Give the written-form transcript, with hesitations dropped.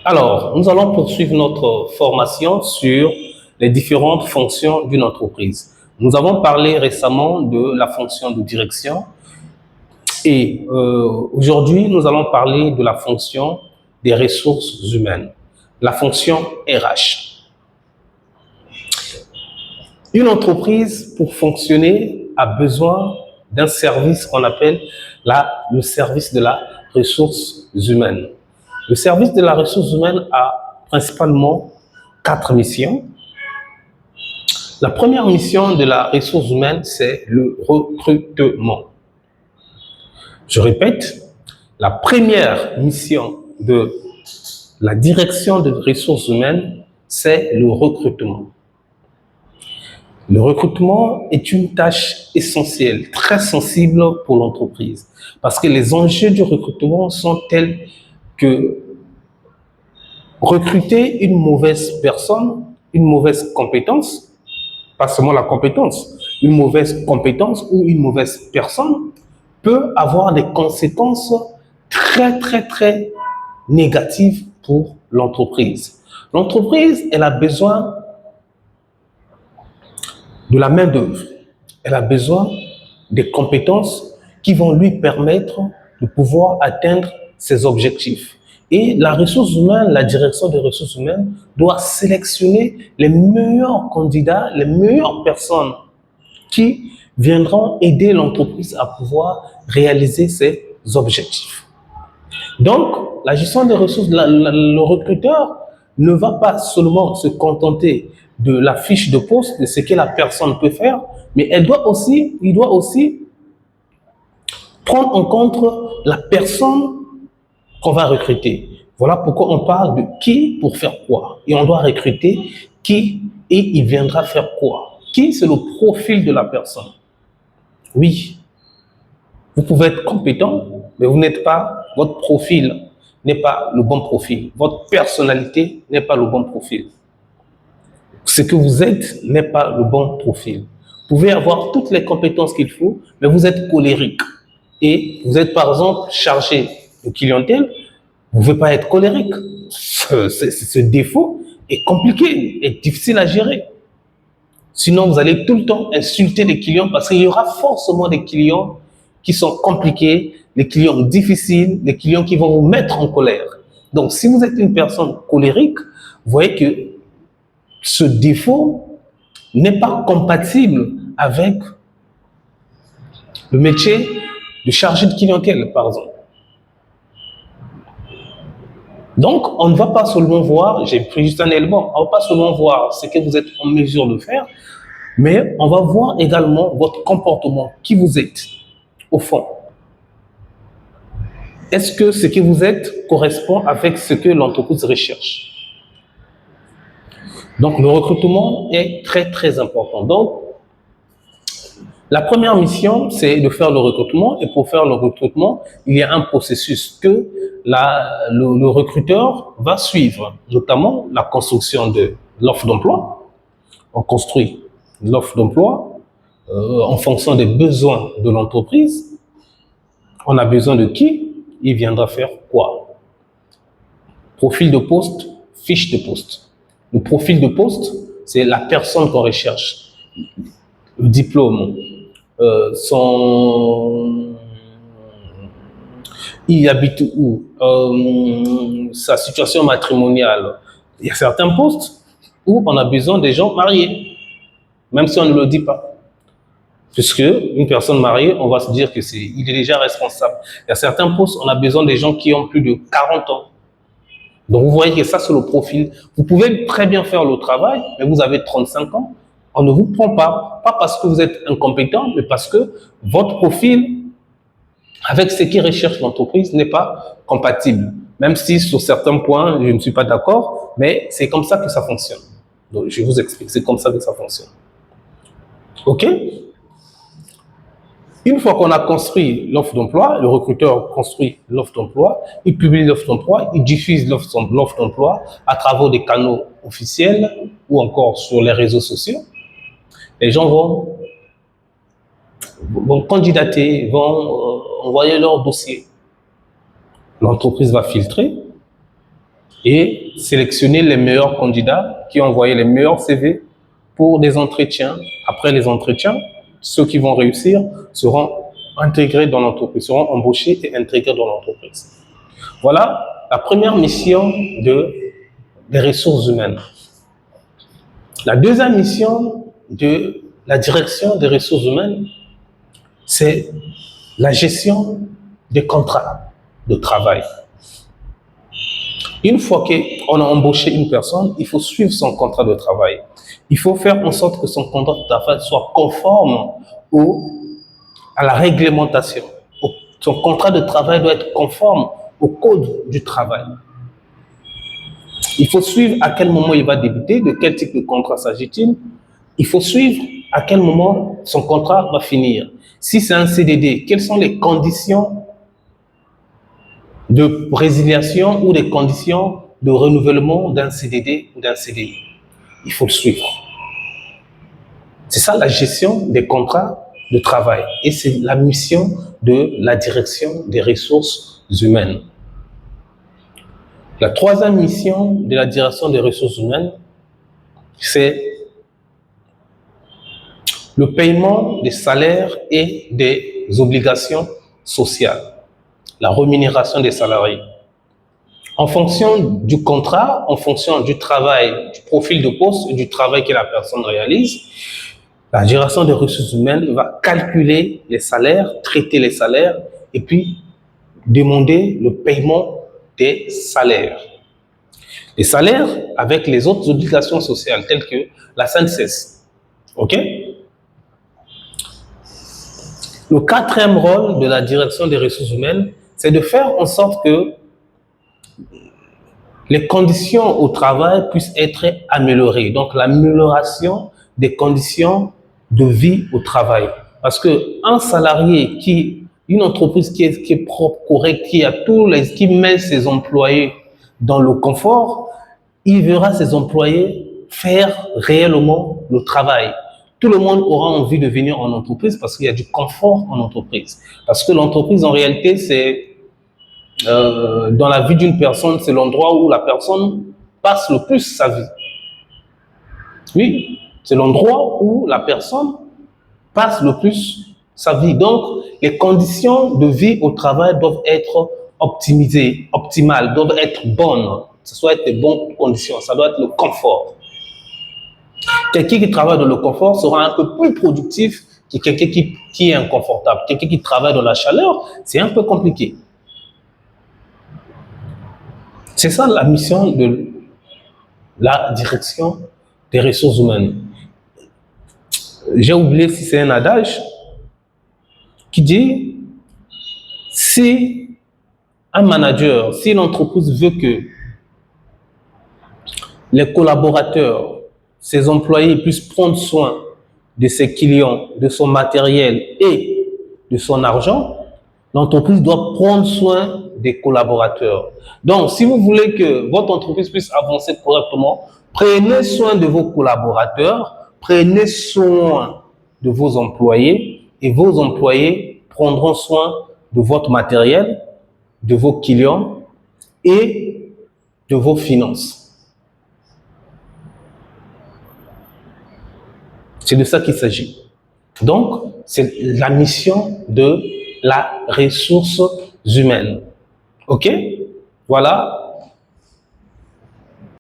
Alors, nous allons poursuivre notre formation sur les différentes fonctions d'une entreprise. Nous avons parlé récemment de la fonction de direction et aujourd'hui, nous allons parler de la fonction des ressources humaines, la fonction RH. Une entreprise, pour fonctionner, a besoin d'un service qu'on appelle le service de la ressource humaine. Le service de la ressource humaine a principalement 4 missions. La première mission de la ressource humaine, c'est le recrutement. Je répète, la première mission de la direction des ressources humaines, c'est le recrutement. Le recrutement est une tâche essentielle, très sensible pour l'entreprise, parce que les enjeux du recrutement sont tels que recruter une mauvaise personne, une mauvaise compétence, pas seulement la compétence, une mauvaise compétence ou une mauvaise personne peut avoir des conséquences très négatives pour l'entreprise. L'entreprise, elle a besoin de la main-d'œuvre. Elle a besoin des compétences qui vont lui permettre de pouvoir atteindre ses objectifs. Et la ressource humaine, la direction des ressources humaines doit sélectionner les meilleurs candidats, les meilleures personnes qui viendront aider l'entreprise à pouvoir réaliser ses objectifs. Donc, la gestion des ressources, le recruteur ne va pas seulement se contenter de la fiche de poste, de ce que la personne peut faire, mais il doit aussi prendre en compte la personne qu'on va recruter. Voilà pourquoi on parle de qui pour faire quoi. Et on doit recruter qui et il viendra faire quoi. Qui, c'est le profil de la personne. Oui, vous pouvez être compétent, mais vous n'êtes pas, votre profil n'est pas le bon profil. Votre personnalité n'est pas le bon profil. Ce que vous êtes n'est pas le bon profil. Vous pouvez avoir toutes les compétences qu'il faut, mais vous êtes colérique. Et vous êtes par exemple chargé de clientèle, vous ne pouvez pas être colérique. Ce défaut est compliqué, est difficile à gérer. Sinon, vous allez tout le temps insulter les clients parce qu'il y aura forcément des clients qui sont compliqués, les clients difficiles, les clients qui vont vous mettre en colère. Donc, si vous êtes une personne colérique, vous voyez que ce défaut n'est pas compatible avec le métier de chargé de clientèle, par exemple. Donc, on ne va pas seulement voir, j'ai pris juste un élément, on ne va pas seulement voir ce que vous êtes en mesure de faire, mais on va voir également votre comportement, qui vous êtes, au fond. Est-ce que ce que vous êtes correspond avec ce que l'entreprise recherche? Donc, le recrutement est très important. Donc, la première mission, c'est de faire le recrutement. Et pour faire le recrutement, il y a un processus que le recruteur va suivre, notamment la construction de l'offre d'emploi. On construit l'offre d'emploi en fonction des besoins de l'entreprise. On a besoin de qui? Il viendra faire quoi? Profil de poste, fiche de poste. Le profil de poste, c'est la personne qu'on recherche. Le diplôme, il habite où, sa situation matrimoniale. Il y a certains postes où on a besoin des gens mariés, même si on ne le dit pas. Puisque une personne mariée, on va se dire qu'il est déjà responsable. Il y a certains postes, on a besoin des gens qui ont plus de 40 ans. Donc vous voyez que ça, c'est le profil. Vous pouvez très bien faire le travail, mais vous avez 35 ans. On ne vous prend pas parce que vous êtes incompétent, mais parce que votre profil, avec ce qui recherche l'entreprise, n'est pas compatible. Même si sur certains points, je ne suis pas d'accord, mais c'est comme ça que ça fonctionne. Donc je vous explique, c'est comme ça que ça fonctionne. OK? Une fois qu'on a construit l'offre d'emploi, le recruteur construit l'offre d'emploi, il publie l'offre d'emploi, il diffuse l'offre d'emploi à travers des canaux officiels ou encore sur les réseaux sociaux. Les gens vont candidater, vont envoyer leur dossier. l'entreprise va filtrer et sélectionner les meilleurs candidats qui ont envoyé les meilleurs CV pour des entretiens. Après les entretiens, ceux qui vont réussir seront intégrés dans l'entreprise, seront embauchés et intégrés dans l'entreprise. Voilà la première mission des ressources humaines. La deuxième mission de la direction des ressources humaines, c'est la gestion des contrats de travail. Une fois qu'on a embauché une personne, il faut suivre son contrat de travail. Il faut faire en sorte que son contrat de travail soit conforme à la réglementation. Son contrat de travail doit être conforme au code du travail. Il faut suivre à quel moment il va débuter, de quel type de contrat s'agit-il. Il faut suivre à quel moment son contrat va finir. Si c'est un CDD, quelles sont les conditions de résiliation ou les conditions de renouvellement d'un CDD ou d'un CDI. Il faut le suivre. C'est ça la gestion des contrats de travail. Et c'est la mission de la direction des ressources humaines. La troisième mission de la direction des ressources humaines, c'est le paiement des salaires et des obligations sociales, la rémunération des salariés. En fonction du contrat, en fonction du travail, du profil de poste et du travail que la personne réalise, la direction des ressources humaines va calculer les salaires, traiter les salaires et puis demander le paiement des salaires. Les salaires avec les autres obligations sociales telles que la SNCS. OK? Le quatrième rôle de la direction des ressources humaines, c'est de faire en sorte que les conditions au travail puissent être améliorées. Donc, l'amélioration des conditions de vie au travail. Parce qu'un salarié une entreprise qui est propre, correcte, qui met ses employés dans le confort, il verra ses employés faire réellement le travail. Tout le monde aura envie de venir en entreprise parce qu'il y a du confort en entreprise. Parce que l'entreprise, en réalité, c'est dans la vie d'une personne, c'est l'endroit où la personne passe le plus sa vie. Oui, c'est l'endroit où la personne passe le plus sa vie. Donc, les conditions de vie au travail doivent être optimisées, optimales, doivent être bonnes. Ça doit être des bonnes conditions, ça doit être le confort. Quelqu'un qui travaille dans le confort sera un peu plus productif que quelqu'un qui est inconfortable. Quelqu'un qui travaille dans la chaleur, c'est un peu compliqué. C'est ça la mission de la direction des ressources humaines. J'ai oublié si c'est un adage qui dit si un manager, si l'entreprise veut que les collaborateurs, ses employés puissent prendre soin de ses clients, de son matériel et de son argent, l'entreprise doit prendre soin des collaborateurs. Donc, si vous voulez que votre entreprise puisse avancer correctement, prenez soin de vos collaborateurs, prenez soin de vos employés et vos employés prendront soin de votre matériel, de vos clients et de vos finances. C'est de ça qu'il s'agit. Donc, c'est la mission de la ressource humaine. OK? Voilà